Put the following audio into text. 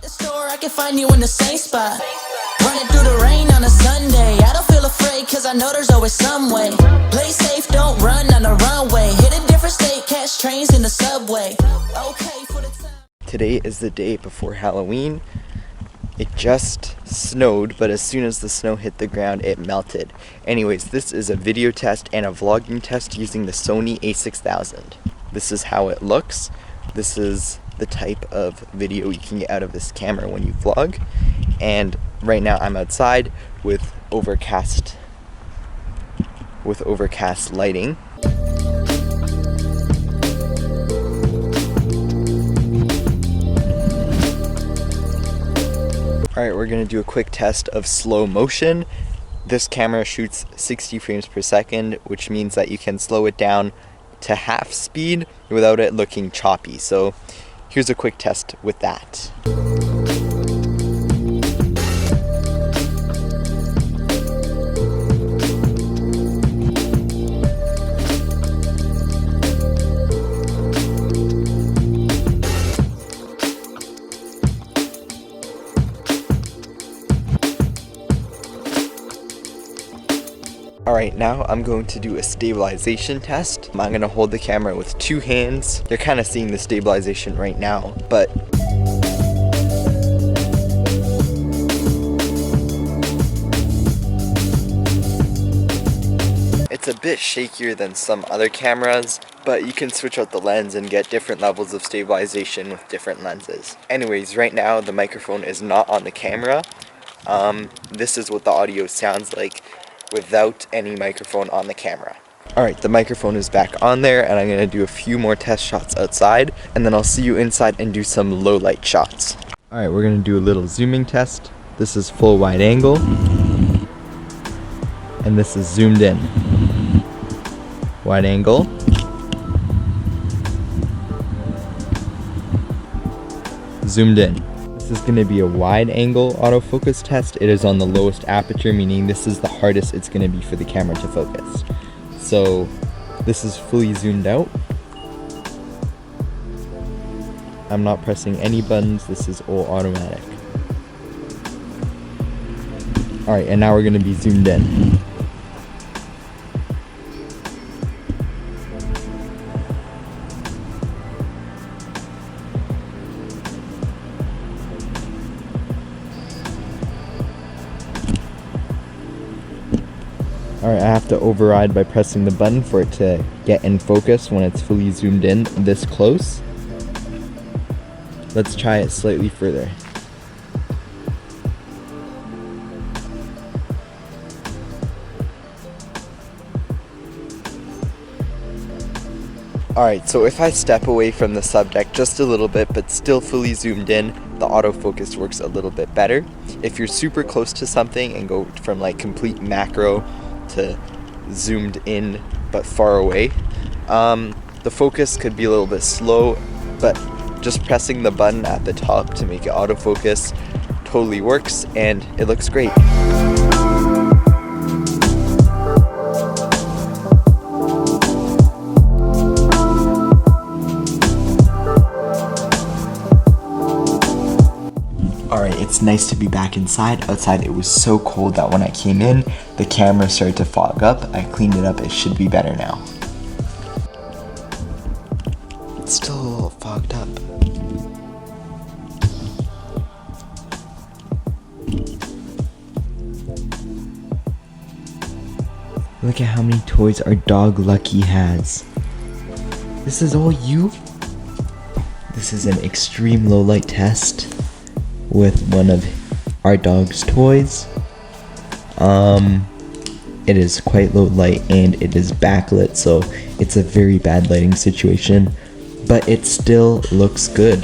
the store, I can find you in the same spot. Running through the rain on a Sunday. I don't feel afraid, cause I know there's always some way. Play safe, don't run on the runway. Hit a different state, catch trains in the subway. Okay for the time. Today is the day before Halloween. It just snowed, but as soon as the snow hit the ground, it melted. Anyways, this is a video test and a vlogging test using the Sony a6000. This is how it looks. This is the type of video you can get out of this camera when you vlog. And right now I'm outside with overcast lighting. Alright, we're going to do a quick test of slow motion. This camera shoots 60 frames per second, which means that you can slow it down to half speed without it looking choppy. So here's a quick test with that. Alright, now I'm going to do a stabilization test. I'm going to hold the camera with two hands. You're kind of seeing the stabilization right now, but it's a bit shakier than some other cameras, but you can switch out the lens and get different levels of stabilization with different lenses. Anyways, right now the microphone is not on the camera. This is what the audio sounds like without any microphone on the camera. Alright, the microphone is back on there, and I'm going to do a few more test shots outside, and then I'll see you inside and do some low light shots. Alright, we're going to do a little zooming test. This is full wide angle, and this is zoomed in. Wide angle. Zoomed in. This is going to be a wide angle autofocus test. It is on the lowest aperture, meaning this is the hardest it's going to be for the camera to focus. So this is fully zoomed out. I'm not pressing any buttons. This is all automatic. Alright, and now we're going to be zoomed in. Alright, I have to override by pressing the button for it to get in focus when it's fully zoomed in this close. Let's try it slightly further. Alright, so if I step away from the subject just a little bit but still fully zoomed in, the autofocus works a little bit better. If you're super close to something and go from like complete macro to zoomed in but far away, the focus could be a little bit slow, but just pressing the button at the top to make it autofocus totally works, and it looks great. Alright, it's nice to be back inside. Outside it was so cold that when I came in, the camera started to fog up. I cleaned it up, it should be better now. It's still a little fogged up. Look at how many toys our dog Lucky has. This is all you? This is an extreme low light test with one of our dog's toys. It is quite low light and it is backlit, so it's a very bad lighting situation, but it still looks good.